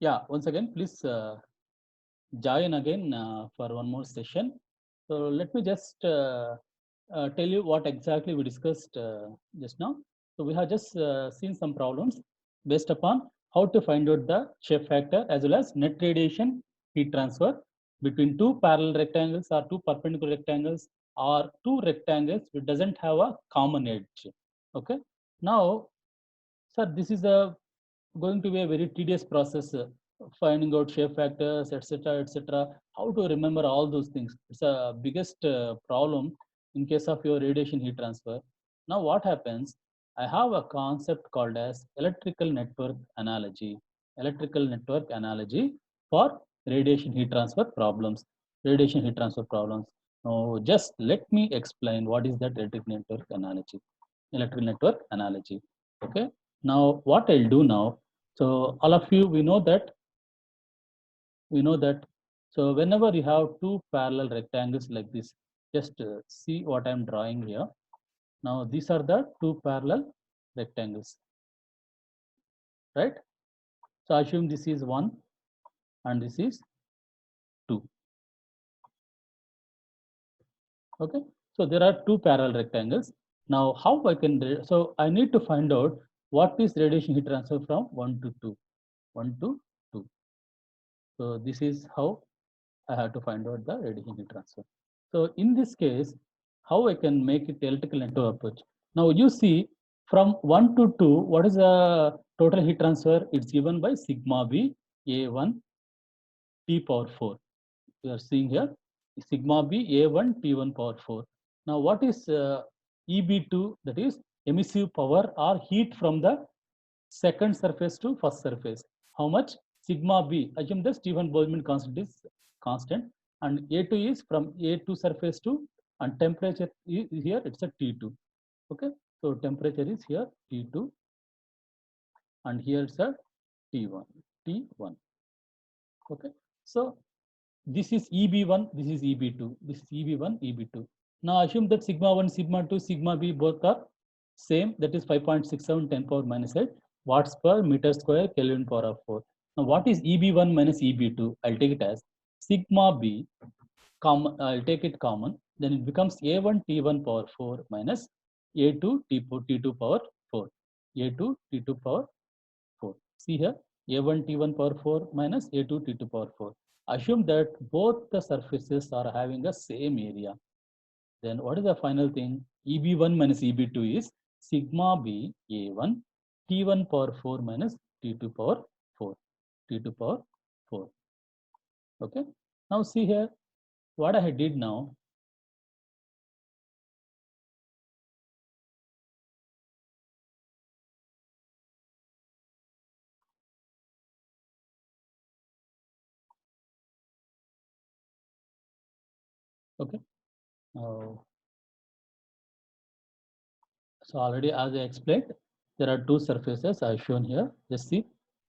Yeah, once again, please join again for one more session. So let me just tell you what exactly we discussed just now. So we have just seen some problems based upon how to find out the shape factor as well as net radiation heat transfer between two parallel rectangles or two perpendicular rectangles or two rectangles which doesn't have a common edge. Okay. Now, sir, this is a going to be a very tedious process, finding out shape factors, etc., etc. How to remember all those things? It's a biggest problem in case of your radiation heat transfer. Now, what happens? I have a concept called as electrical network analogy. Electrical network analogy for radiation heat transfer problems. Radiation heat transfer problems. Now, just let me explain what is that electrical network analogy. Electrical network analogy. Okay. Now, what I'll do now, so all of you, we know that. So whenever you have two parallel rectangles like this, just see what I'm drawing here. Now, these are the two parallel rectangles, right? So assume this is 1 and this is 2. Okay. So there are two parallel rectangles. Now, how I can, so I need to find out what is radiation heat transfer from 1 to 2. 1 to 2. So this is how I have to find out the radiation heat transfer. So in this case, how I can make it electrical network approach? Now you see from 1 to 2, what is the total heat transfer? It's given by sigma B A1 T power 4. We are seeing here sigma B A1 T1 power 4. Now what is EB2? That is emissive power or heat from the second surface to first surface. How much? Sigma B. Assume the Stephen Boltzmann constant is constant, and A2 is from A2 surface to, and temperature is here, it's a T2. Okay, so temperature is here T2, and here it's a T1. T1. Okay, so this is EB1, this is EB2, this is EB1, EB2. Now assume that sigma 1, sigma 2, sigma B both are same, that is 5.67 10 power minus 8 watts per meter square Kelvin power of 4. Now what is EB1 minus EB2? I'll take it as sigma B, common, I'll take it common, then it becomes A1 T1 power 4 minus A2 T2 power 4. A2 T2 power 4. See here, A1 T1 power 4 minus A2 T2 power 4. Assume that both the surfaces are having the same area. Then what is the final thing? EB1 minus EB2 is sigma B A1 T1 power 4 minus T2 power 4. T2 power 4. Okay. Now see here, what I did now. Okay. So already as I explained, there are two surfaces I shown here. Just see.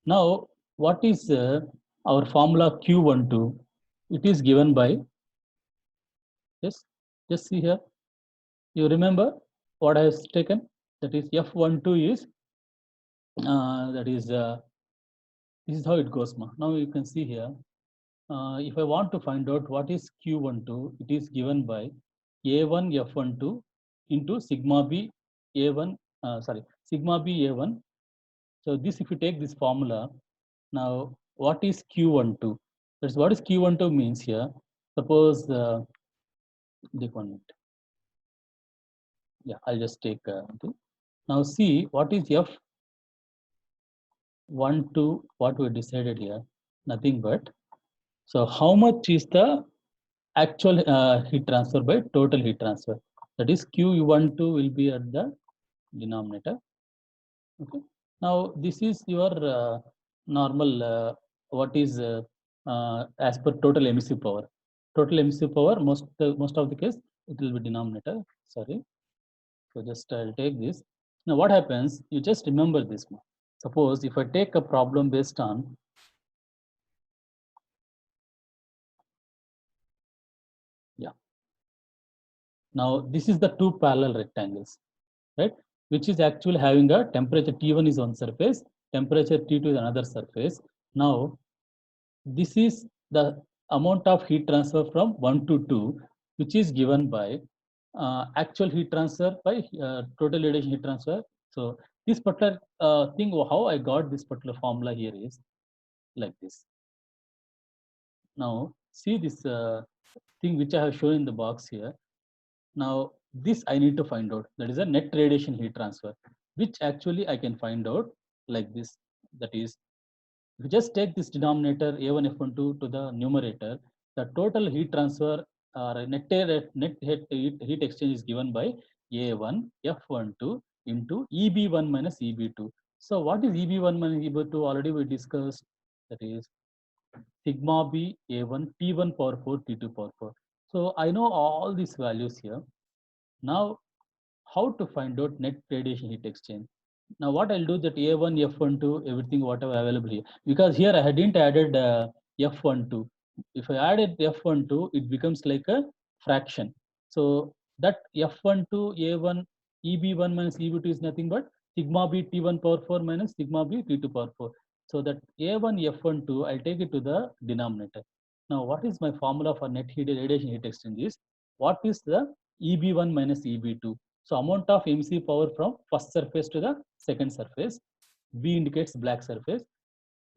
Now, what is our formula Q12? It is given by, yes, just see here. You remember what I have taken? That is F12 is, that is, this is how it goes. Now you can see here. If I want to find out what is Q12, it is given by A1 F12 into sigma B A1, sigma B A1. So this, if you take this formula, now what is Q12? That's what is Q12 means here. Suppose, take 1 minute. Yeah, I'll just take. Now see what is F12, what we decided here, nothing but. So how much is the actual heat transfer by total heat transfer? That is Q12 will be at the denominator. Okay. Now this is your normal, what is as per total emissive power. Total emissive power, most of the case, it will be denominator. Sorry. So just I'll take this. Now what happens? You just remember this. Suppose if I take a problem based on, yeah. Now this is the two parallel rectangles, right? Which is actually having a temperature T1 is on surface, temperature T2 is another surface. Now, this is the amount of heat transfer from 1 to 2, which is given by actual heat transfer by total radiation heat transfer. So this particular thing, how I got this particular formula here is like this. Now, see this thing which I have shown in the box here. Now, this I need to find out. That is a net radiation heat transfer, which actually I can find out like this. That is, if you just take this denominator A1F12 to the numerator, the total heat transfer or net heat exchange is given by A1F12 into EB1 minus EB2. So what is EB1 minus EB2? Already we discussed. That is sigma B A1 T1 power 4 T2 power 4. So I know all these values here. Now, how to find out net radiation heat exchange? Now, what I'll do that A1, F12, everything, whatever available here, because here I hadn't added F12. If I added F12, it becomes like a fraction. So that F12, A1, EB1 minus EB2 is nothing but sigma B T1 power 4 minus sigma B T2 power 4. So that A1, F12, I'll take it to the denominator. Now, what is my formula for net heat radiation heat exchange is, what is the EB1 minus EB2? So amount of MC power from first surface to the second surface, B indicates black surface,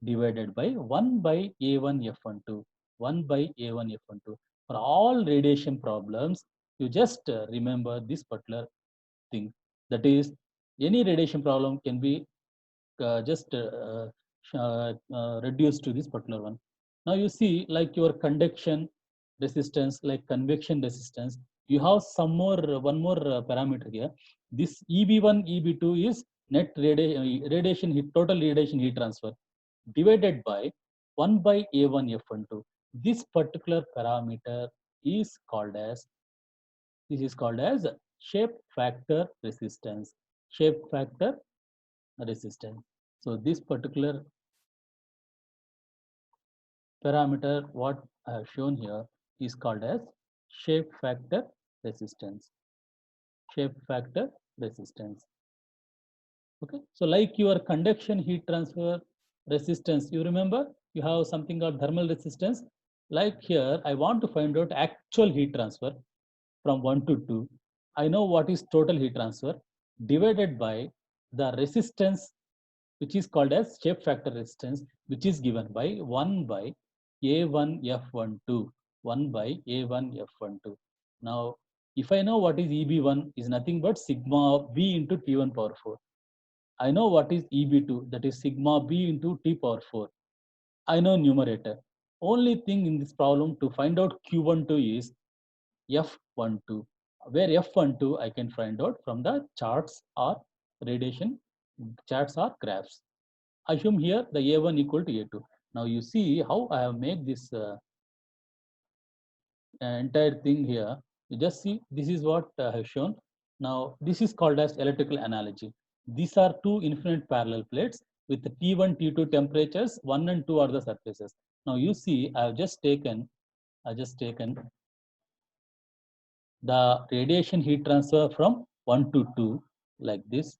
divided by 1 by A1 F12, 1 by A1 F12. For all radiation problems, you just remember this particular thing. That is, any radiation problem can be just reduced to this particular one. Now you see, like your conduction resistance, like convection resistance, you have some more, one more parameter here. This EB1, EB2 is net radiation heat, total radiation heat transfer, divided by 1 by A1 F12. This particular parameter is called as, this is called as shape factor resistance. Shape factor resistance. So this particular parameter, what I have shown here, is called as shape factor resistance. Shape factor resistance. Okay, so like your conduction heat transfer resistance, you remember you have something called thermal resistance. Like here, I want to find out actual heat transfer from 1 to 2. I know what is total heat transfer divided by the resistance, which is called as shape factor resistance, which is given by 1 by A1 F12, 1 by A1 F12. Now, if I know what is EB1 is nothing but sigma B into T1 power 4. I know what is EB2, that is sigma B into T power 4. I know numerator. Only thing in this problem to find out Q12 is F12, where F12 I can find out from the charts or radiation charts or graphs. Assume here the A1 equal to A2. Now you see how I have made this entire thing here. You just see, this is what I have shown. Now this is called as electrical analogy. These are two infinite parallel plates with the T1, T2 temperatures, 1 and 2 are the surfaces. Now you see, I have just taken the radiation heat transfer from 1 to 2 like this.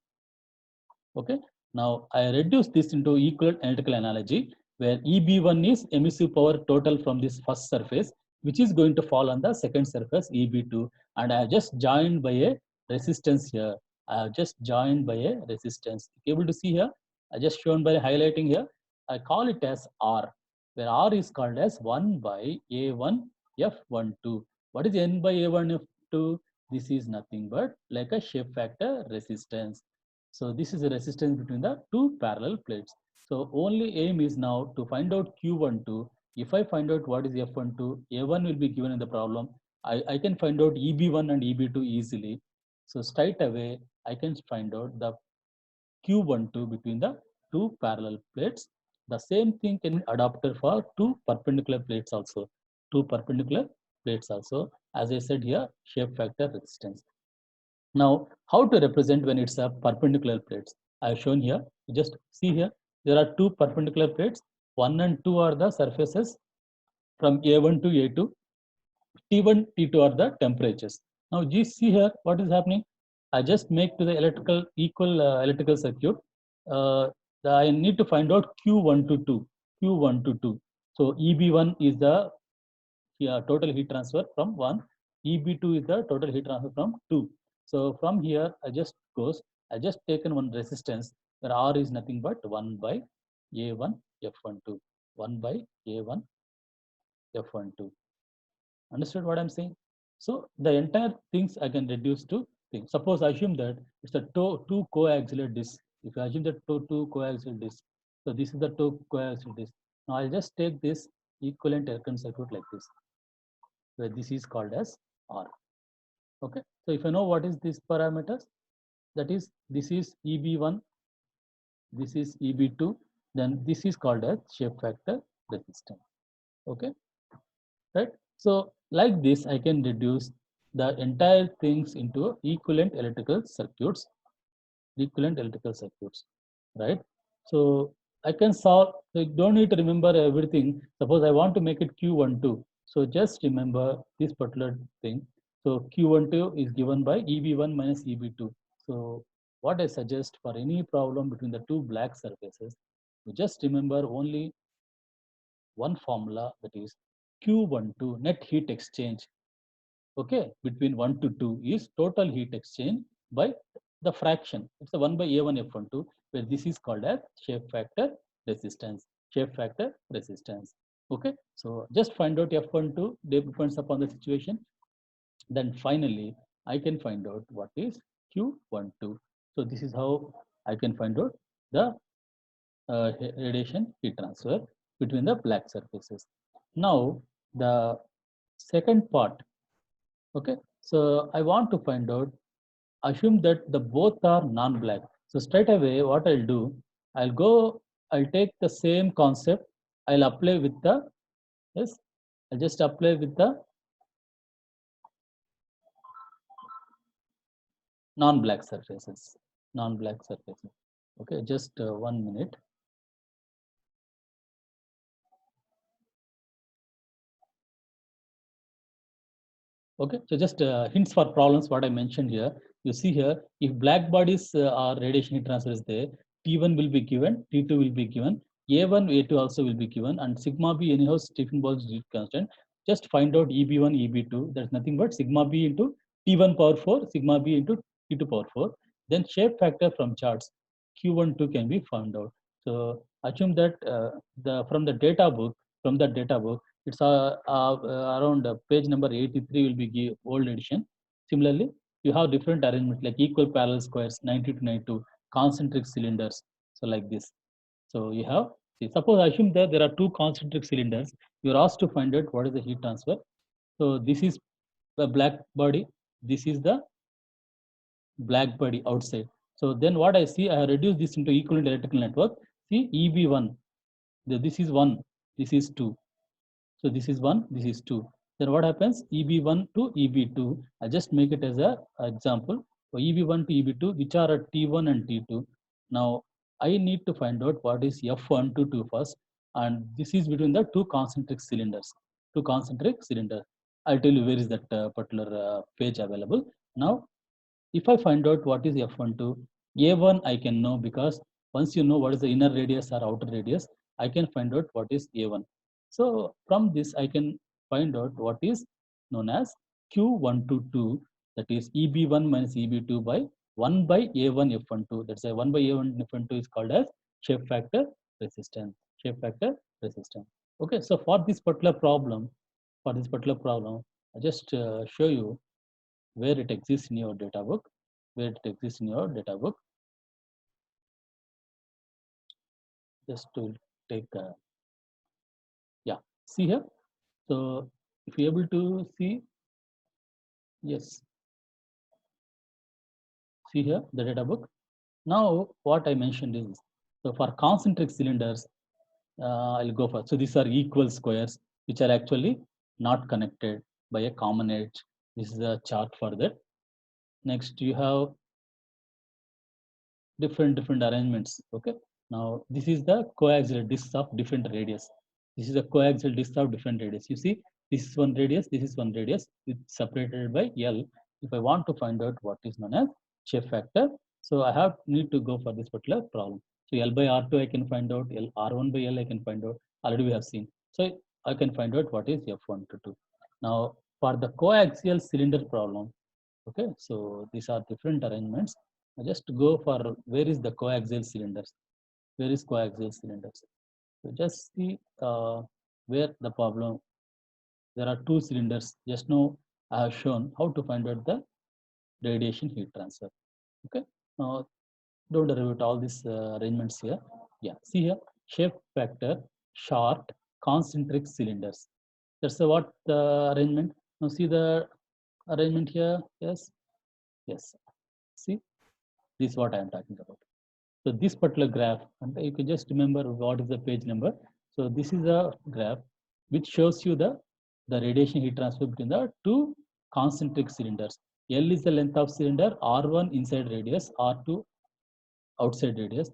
Okay, now I reduce this into equivalent analytical analogy, where EB1 is emissive power total from this first surface, which is going to fall on the second surface, EB2, and I have just joined by a resistance here. I have just joined by a resistance. Able to see here? I just shown by highlighting here. I call it as R, where R is called as 1 by A1 F12. What is N by A1 F2? This is nothing but like a shape factor resistance. So this is a resistance between the two parallel plates. So only aim is now to find out Q12. If I find out what is F12, A1 will be given in the problem. I can find out EB1 and EB2 easily. So straight away, I can find out the Q12 between the two parallel plates. The same thing can be adopted for two perpendicular plates also. Two perpendicular plates also. As I said here, shape factor resistance. Now, how to represent when it's a perpendicular plates? I have shown here. You just see here, there are two perpendicular plates. 1 and 2 are the surfaces from A1 to A2. T1, T2 are the temperatures. Now, you see here what is happening. I just make to the electrical equal electrical circuit. The I need to find out Q1 to 2. Q1 to 2. So EB1 is the total heat transfer from 1. EB2 is the total heat transfer from 2. So from here, I just taken one resistance where R is nothing but 1 by A1 F12. 1 by A1 F12. Understood what I'm saying? So the entire things I can reduce to things. Suppose I assume that it's a two coaxial disc. If I assume that two coaxial disc, so this is the two coaxial disc. Now I'll just take this equivalent electrical circuit like this, where this is called as R. Okay. So if I know what is these parameters, that is this is EB1, this is EB2, then this is called as shape factor resistance. Okay. Right. So like this, I can reduce the entire things into equivalent electrical circuits, right? So I can solve, so you don't need to remember everything. Suppose I want to make it Q12. So just remember this particular thing. So Q12 is given by EB1 minus EB2. So what I suggest for any problem between the two black surfaces, you just remember only one formula, that is Q12 net heat exchange, okay, between 1 to 2 is total heat exchange by the fraction. It's the 1 by A1 F12, where this is called as shape factor resistance. Shape factor resistance. Okay, so just find out F12, depends upon the situation. Then finally, I can find out what is Q12. So this is how I can find out the radiation heat transfer between the black surfaces. Now, the second part. Okay, so I want to find out, assume that the both are non-black. So straight away, what I'll do, I'll take the same concept, I'll apply with the, yes, I'll just apply with the non-black surfaces, non-black surfaces. Okay, just 1 minute. Okay, so just hints for problems, what I mentioned here. You see here, if black bodies are radiation heat transfer is there, T1 will be given, T2 will be given, A1, A2 also will be given, and sigma B anyhow Stephen Boltz's constant. Just find out EB1, EB2. There's nothing but sigma B into T1 power 4, sigma B into T2 power 4. Then shape factor from charts, Q1, 2 can be found out. So assume that from the data book, it's around page number 83 will be old edition. Similarly, you have different arrangement like equal parallel squares, 90 to 92, concentric cylinders. So like this. So you have, suppose I assume that there are two concentric cylinders. You're asked to find out what is the heat transfer. So this is the black body. This is the black body outside. So then what I see, I have reduced this into equivalent electrical network. See EB1, this is 1, this is 2. So this is 1, this is 2. Then what happens? EB1 to EB2. I just make it as an example. So EB1 to EB2, which are at T1 and T2. Now I need to find out what is F1 to 2 first. And this is between the two concentric cylinders. I'll tell you where is that particular page available. Now, if I find out what is F12, A1 I can know, because once you know what is the inner radius or outer radius, I can find out what is A1. So from this, I can find out what is known as Q122, that is EB1 minus EB2 by 1 by A1 F12. That's why 1 by A1 F12 is called as shape factor resistance. Shape factor resistance. Okay, so for this particular problem, I just show you where it exists in your data book, just to take yeah, see here. So if you're able to see, yes, see here the data book. Now what I mentioned is, so for concentric cylinders, I'll go for, so these are equal squares which are actually not connected by a common edge. This is a chart for that. Next you have different arrangements. Okay, now this is the coaxial discs of different radius. This is a coaxial disc of different radius. You see, this is one radius, this is one radius, it's separated by L. If I want to find out what is known as shape factor, So I have need to go for this particular problem. So L by R2 I can find out, R1 by L I can find out. Already we have seen. So I can find out what is F1 to 2. Now for the coaxial cylinder problem, okay, so these are different arrangements. I just go for where is the coaxial cylinders? Where is coaxial cylinders? So just see where the problem. There are two cylinders. Just now I have shown how to find out the radiation heat transfer. Okay. Now don't worry about all these arrangements here. Yeah. See here, shape factor, short, concentric cylinders. That's the what the arrangement. Now see the arrangement here. Yes. Yes. See, this is what I am talking about. So this particular graph, and you can just remember what is the page number. So this is a graph which shows you the radiation heat transfer between the two concentric cylinders. L is the length of cylinder, R1 inside radius, R2 outside radius.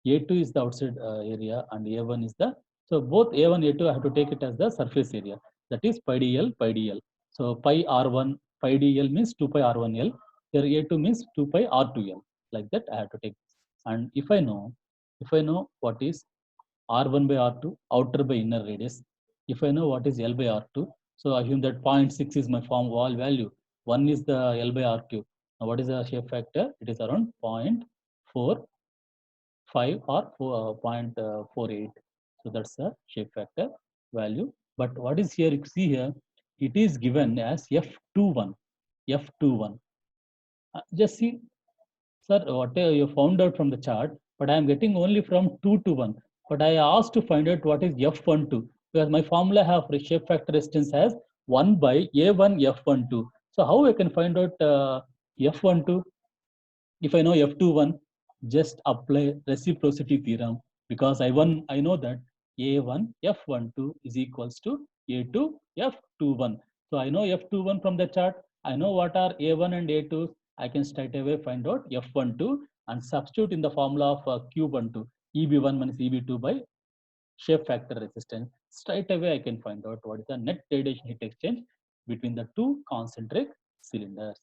A2 is the outside area and A1 is the, so both A1, A2 I have to take it as the surface area. That is pi dl, pi dl. So pi R1, pi dl means 2 pi R1L. Here A2 means 2 pi R2L. Like that I have to take. And if I know what is R1 by R2, outer by inner radius, if I know what is L by R2, so assume that 0.6 is my form wall value. 1 is the L by R2. Now what is the shape factor? It is around 0.45 or 0.48. So that's the shape factor value. But what is here, you see here, it is given as F21. F21. Just see, sir, what you found out from the chart, but I am getting only from 2 to 1. But I asked to find out what is F12, because my formula have shape factor resistance as 1 by A1 F12. So how I can find out F12? If I know F21, just apply reciprocity theorem, because I know that A1 F12 is equals to A2 F21. So I know F21 from the chart. I know what are A1 and A2. I can straight away find out F12 and substitute in the formula of Q12, EB1 minus EB2 by shape factor resistance. Straight away I can find out what is the net radiation heat exchange between the two concentric cylinders.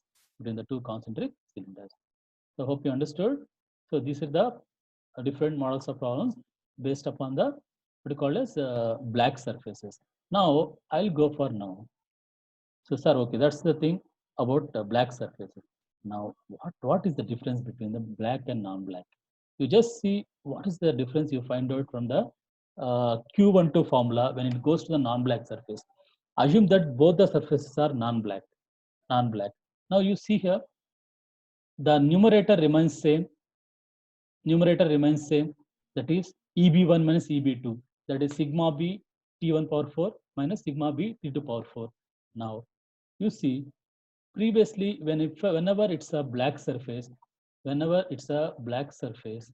So hope you understood. So these are the different models of problems based upon the what you call as black surfaces. Now I'll go for now. So sir, okay, that's the thing about black surfaces. Now what is the difference between the black and non-black? You just see what is the difference you find out from the Q12 formula when it goes to the non-black surface. Assume that both the surfaces are non-black. Now you see here the numerator remains same. That is EB1 minus EB2. That is sigma B T1 power 4 minus sigma B T2 power 4. Now you see previously whenever it's a black surface, whenever it's a black surface,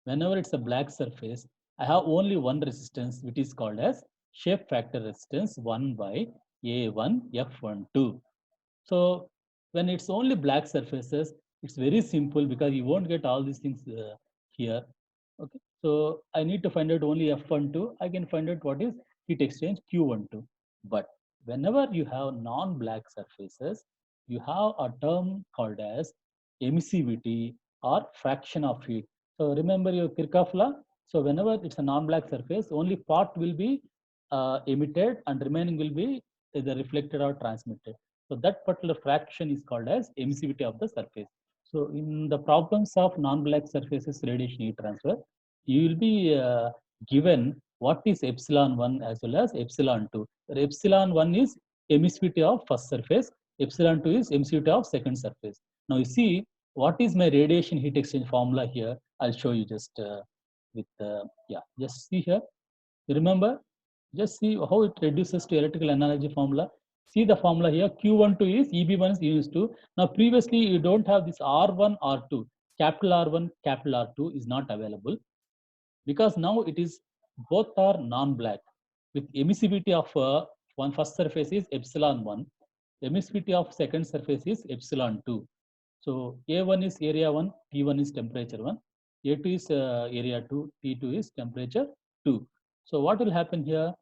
I have only one resistance which is called as shape factor resistance 1 by A1 F12. So when it's only black surfaces, it's very simple because you won't get all these things here. Okay, so I need to find out only F12. I can find out what is heat exchange Q12. But whenever you have non-black surfaces, you have a term called as emissivity or fraction of heat. So remember your Kirchhoff law. So whenever it's a non-black surface, only part will be emitted and remaining will be either reflected or transmitted. So that particular fraction is called as emissivity of the surface. So in the problems of non-black surfaces radiation heat transfer, you will be given what is epsilon 1 as well as epsilon 2. Epsilon 1 is emissivity of first surface, epsilon 2 is emissivity of second surface. Now you see what is my radiation heat exchange formula here. I'll show you just with, yeah, just see here. You remember, just see how it reduces to electrical analogy formula. See the formula here, Q12 is EB1 is used to. Now previously you don't have this R1, R2, capital R1, capital R2 is not available because now it is both are non-black with emissivity of one first surface is epsilon 1, emissivity of second surface is epsilon 2. So A1 is area 1, T1 is temperature 1, A2 is area 2, T2 is temperature 2. So what will happen here?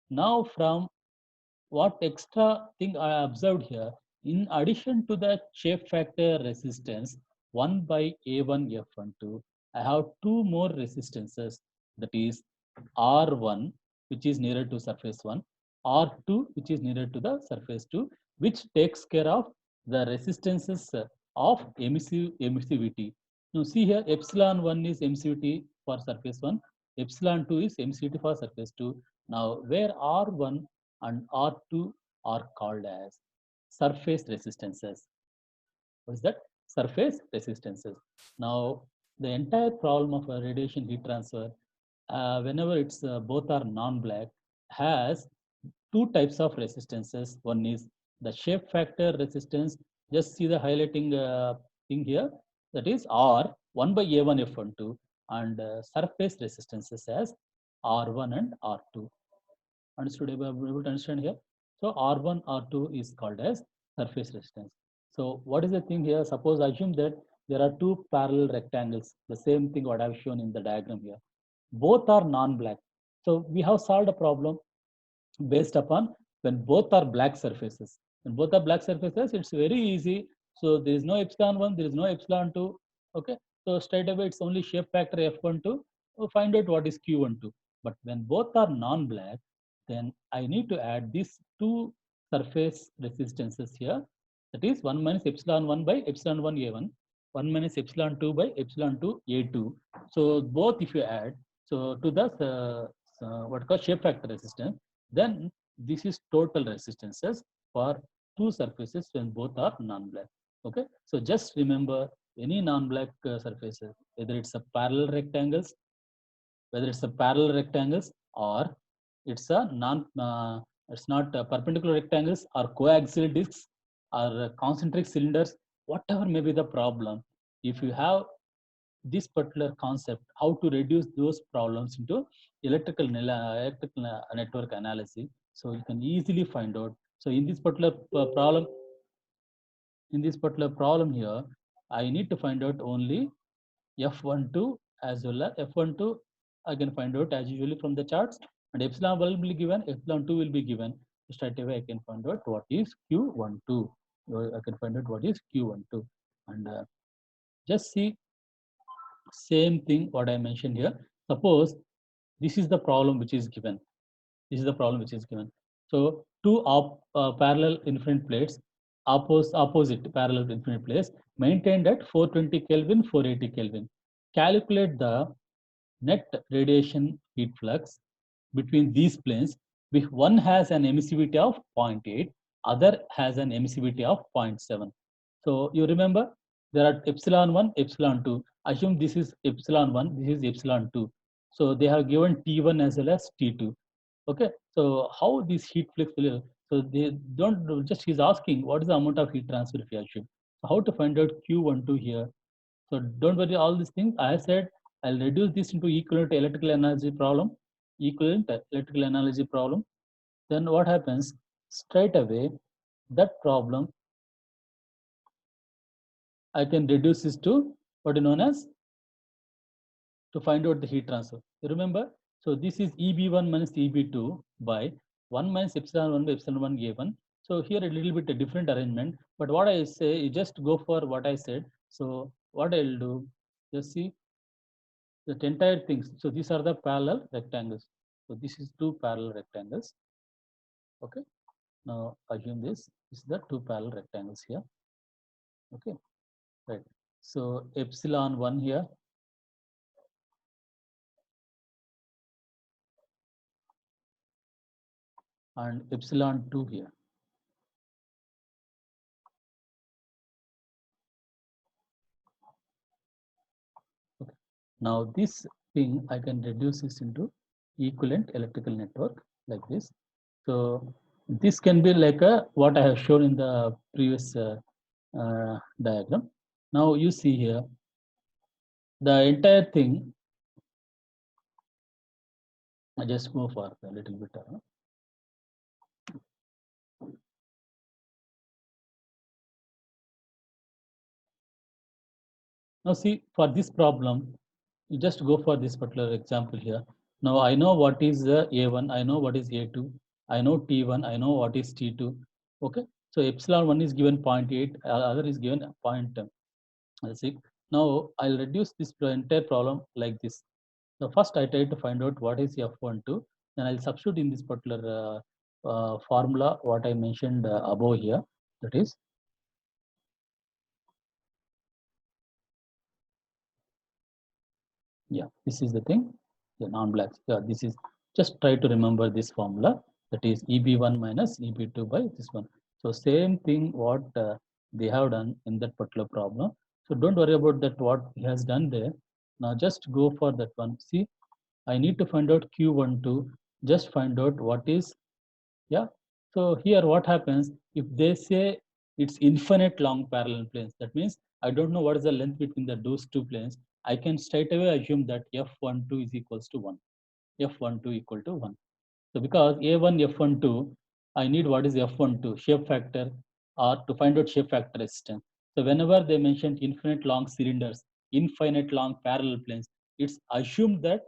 Now from what extra thing I observed here, in addition to the shape factor resistance 1 by A1 F12, I have two more resistances, that is R1, which is nearer to surface 1, R2, which is nearer to the surface 2, which takes care of the resistances of emissivity. Now see here, epsilon 1 is emissivity for surface 1, epsilon 2 is emissivity for surface 2. Now where R1 and R2 are called as surface resistances. What is that? Surface resistances. Now, the entire problem of a radiation heat transfer, whenever it's both are non-black, has two types of resistances. One is the shape factor resistance. Just see the highlighting thing here. That is R 1 by A1 F12 and surface resistances as R1 and R2. Understood? Able to understand here? So R1, R2 is called as surface resistance. So what is the thing here? Suppose assume that there are two parallel rectangles, the same thing what I've shown in the diagram here. Both are non-black. So we have solved a problem based upon when both are black surfaces. When both are black surfaces, it's very easy. So there is no epsilon 1, there is no epsilon 2. Okay. So straight away, it's only shape factor F12. We'll find out what is Q12. But when both are non-black, then I need to add these two surface resistances here. That is 1 minus epsilon 1 by epsilon 1 A1, 1 minus epsilon 2 by epsilon 2 A2. So both if you add, so to the what called shape factor resistance, then this is total resistances for two surfaces when both are non-black. Okay, so just remember any non-black surfaces, whether it's a parallel rectangles, whether it's a parallel rectangles or it's a it's not perpendicular rectangles or coaxial discs or concentric cylinders, whatever may be the problem. If you have this particular concept, how to reduce those problems into electrical network analysis, so you can easily find out. So in this particular problem here, I need to find out only F12 as well as F12. I can find out as usually from the charts, and epsilon will be given, epsilon 2 will be given. Straight away I can find out what is Q12. I can find out what is Q12, and just see same thing what I mentioned here. Suppose this is the problem which is given. This is the problem which is given. So two parallel infinite plates, opposite parallel infinite plates, maintained at 420 Kelvin, 480 Kelvin. Calculate the net radiation heat flux between these planes. If one has an emissivity of 0.8, other has an emissivity of 0.7. So you remember there are epsilon 1, epsilon 2. Assume this is epsilon 1, this is epsilon 2. So they have given T1 as well as T2. Okay, so how this heat flux will, so they don't just, he's asking what is the amount of heat transfer if you assume. So how to find out Q12 here? So don't worry all these things. I said I'll reduce this into equivalent electrical analogy problem, equivalent electrical analogy problem. Then what happens? Straight away, that problem I can reduce this to what is known as, to find out the heat transfer. You remember? So this is EB1 minus EB2 by 1 minus epsilon 1 by epsilon 1 A1. So here a little bit a different arrangement, but what I say, you just go for what I said. So what I'll do, just see the entire things. So these are the parallel rectangles. So this is two parallel rectangles. Okay. Now assume this is the two parallel rectangles here. Okay. Right. So epsilon 1 here, and epsilon 2 here. Okay. Now this thing I can reduce this into equivalent electrical network like this. So this can be like a what I have shown in the previous diagram. Now you see here the entire thing. I just go for a little bit. Now see, for this problem, you just go for this particular example here. Now I know what is the A1, I know what is A2. I know T1, I know what is T2. Okay, so epsilon 1 is given 0.8, other is given 0.6. Now I'll reduce this entire problem like this. So first I try to find out what is F12, then I'll substitute in this particular formula what I mentioned above here. That is, yeah, this is the thing, the non-blacks. Yeah, this is, just try to remember this formula, that is EB1 minus EB2 by this one. So same thing what they have done in that particular problem. So don't worry about that what he has done there. Now just go for that one. See, I need to find out Q12. Just find out what is, yeah. So here what happens, if they say it's infinite long parallel planes, that means I don't know what is the length between those two planes. I can straight away assume that F12 is equals to 1. F12 equal to 1. So because A1, F12, I need what is F12, shape factor, or to find out shape factor resistance. So whenever they mention infinite long cylinders, infinite long parallel planes, it's assumed that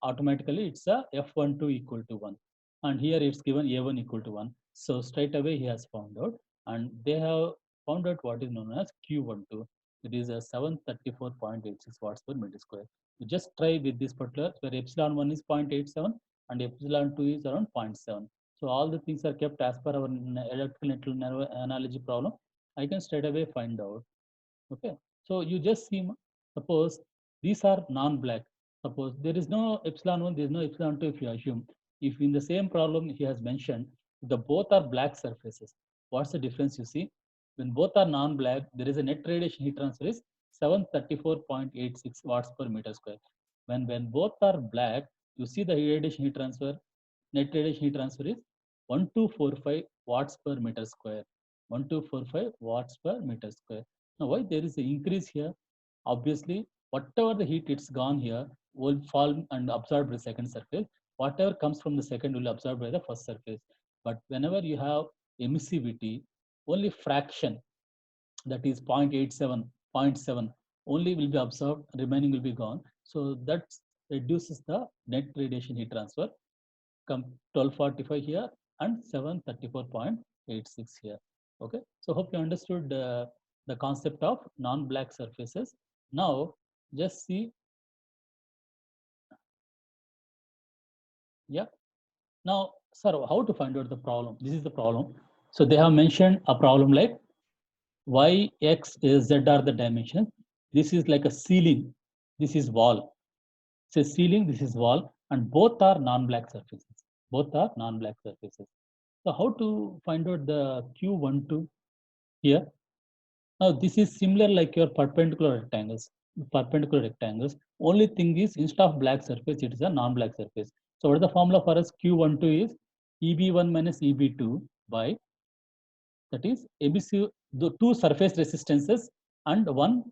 automatically it's a F12 equal to 1. And here it's given A1 equal to 1. So straight away he has found out. And they have found out what is known as Q12. It is a 734.86 watts per meter square. You just try with this particular, where epsilon 1 is 0.87 and epsilon 2 is around 0.7. So all the things are kept as per our electrical network analogy problem. I can straight away find out. Okay, so you just see, suppose these are non-black. Suppose there is no epsilon 1, there is no epsilon 2 if you assume. If in the same problem he has mentioned, the both are black surfaces. What's the difference you see? When both are non-black, there is a net radiation heat transfer is 734.86 watts per meter square. When both are black, you see the radiation heat transfer, net radiation heat transfer is 1245 watts per meter square. 1245 watts per meter square. Now, why there is an increase here? Obviously, whatever the heat it's gone here will fall and absorbed by the second surface. Whatever comes from the second will absorb by the first surface. But whenever you have emissivity, only fraction, that is 0.87, 0.7, only will be absorbed, remaining will be gone. So that reduces the net radiation heat transfer. Come 1245 here and 734.86 here. Okay, so hope you understood the concept of non-black surfaces. Now just see, yeah. Now, sir, how to find out the problem? This is the problem. So they have mentioned a problem like y, x, z are the dimensions. This is like a ceiling. This is wall. It's a ceiling. This is wall, and both are non-black surfaces. Both are non-black surfaces. So how to find out the Q12 here? Now this is similar like your perpendicular rectangles. Perpendicular rectangles. Only thing is, instead of black surface, it is a non-black surface. So what is the formula for us? Q12 is EB1 minus EB2 by, that is ABC, the two surface resistances and one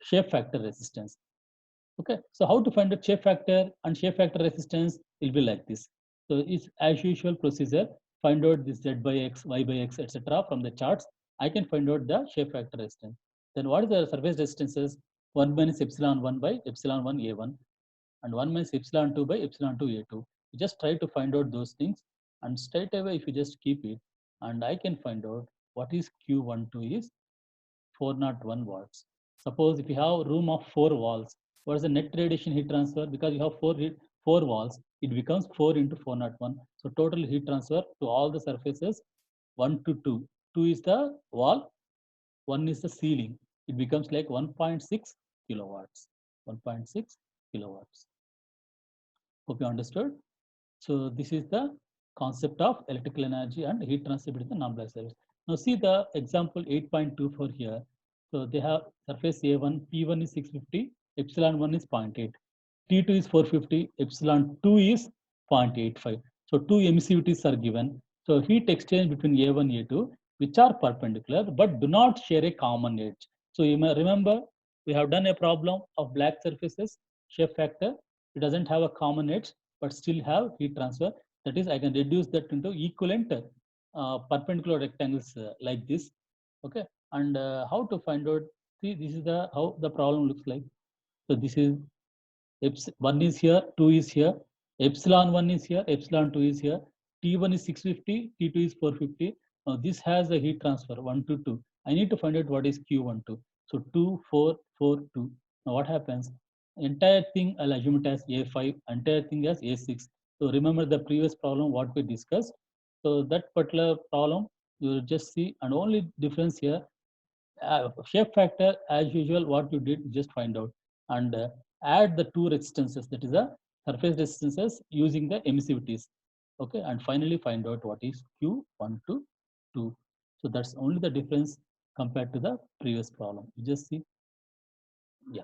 shape factor resistance. Okay, so how to find the shape factor and shape factor resistance will be like this. So it's as usual procedure, find out this z by x, y by x, etc. from the charts. I can find out the shape factor resistance. Then what is the surface resistances? 1 minus epsilon 1 by epsilon 1 a1 and 1 minus epsilon 2 by epsilon 2 a2. You just try to find out those things, and straight away if you just keep it, and I can find out what is Q12 is 401 watts. Suppose if you have a room of 4 walls, what is the net radiation heat transfer? Because you have 4 walls, it becomes 4 into 401. So total heat transfer to all the surfaces 1 to 2. 2 is the wall, 1 is the ceiling. It becomes like 1.6 kilowatts. 1.6 kilowatts. Hope you understood. So this is the concept of electrical energy and heat transfer between the non-black surface. Now see the example 8.24 here. So they have surface A1, P1 is 650, epsilon 1 is 0.8, T2 is 450, epsilon 2 is 0.85. So two emissivities are given. So heat exchange between A1 and A2, which are perpendicular but do not share a common edge. So you may remember we have done a problem of black surfaces, shape factor. It doesn't have a common edge but still have heat transfer. That is, I can reduce that into equivalent perpendicular rectangles like this. Okay, and how to find out? See, this is the how the problem looks like. So this is 1 is here, 2 is here, epsilon 1 is here, epsilon 2 is here. T1 is 650, T2 is 450. Now this has a heat transfer 1 to 2. I need to find out what is Q12. So 2, 4, 4, 2. Now what happens? Entire thing I'll assume it as A5, entire thing as A6. So remember the previous problem what we discussed. So that particular problem you will just see, and only difference here, shape factor as usual what you did just find out, and add the two resistances, that is the surface resistances using the emissivities. Okay, and finally find out what is Q1 to 2. So that's only the difference compared to the previous problem. You just see, yeah,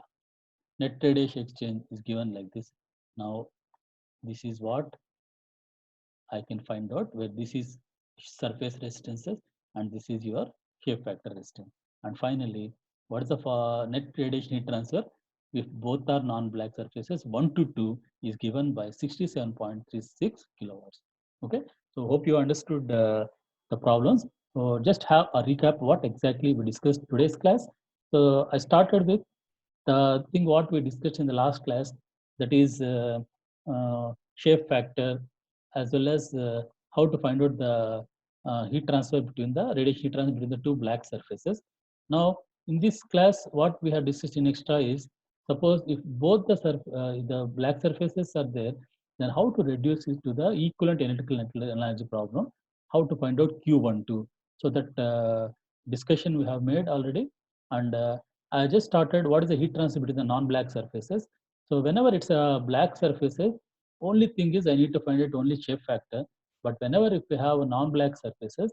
net radiation exchange is given like this. Now this is what I can find out, where this is surface resistances and this is your shape factor resistance. And finally, what is the net radiation heat transfer? If both are non-black surfaces, 1 to 2 is given by 67.36 kilowatts. Okay, so hope you understood the problems. So just have a recap what exactly we discussed today's class. So I started with the thing what we discussed in the last class, that is shape factor, as well as how to find out the heat transfer between the radiation heat transfer between the two black surfaces. Now, in this class, what we have discussed in extra is, suppose if both the black surfaces are there, then how to reduce it to the equivalent electrical energy problem, how to find out Q12. So that discussion we have made already, and I just started what is the heat transfer between the non-black surfaces. So whenever it's a black surfaces, only thing is I need to find it only shape factor. But whenever if we have a non-black surfaces,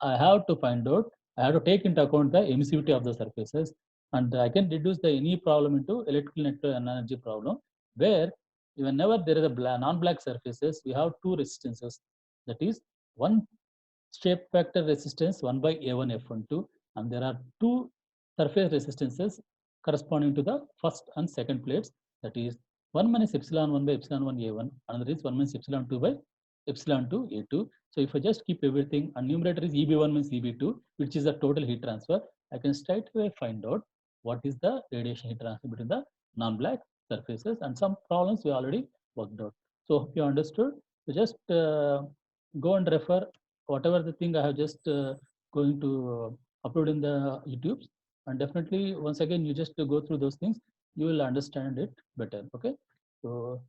I have to find out, I have to take into account the emissivity of the surfaces, and I can reduce the any problem into electrical net energy problem, where whenever there is a non-black surfaces, we have two resistances, that is one shape factor resistance 1 by A1 F12, and there are two surface resistances corresponding to the first and second plates, that is 1 minus epsilon 1 by epsilon 1 A1, another is 1 minus epsilon 2 by epsilon 2 A2. So if I just keep everything, and numerator is EB1 minus EB2, which is the total heat transfer, I can straight away find out what is the radiation heat transfer between the non-black surfaces, and some problems we already worked out. So hope you understood. So just go and refer whatever the thing I have just going to upload in the YouTube, and definitely once again you just go through those things, you will understand it better. Okay, so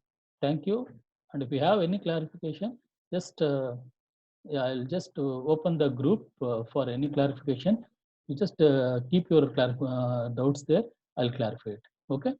thank you, and if you have any clarification, just yeah, I'll just open the group for any clarification. You just keep your doubts there. I'll clarify it. Okay.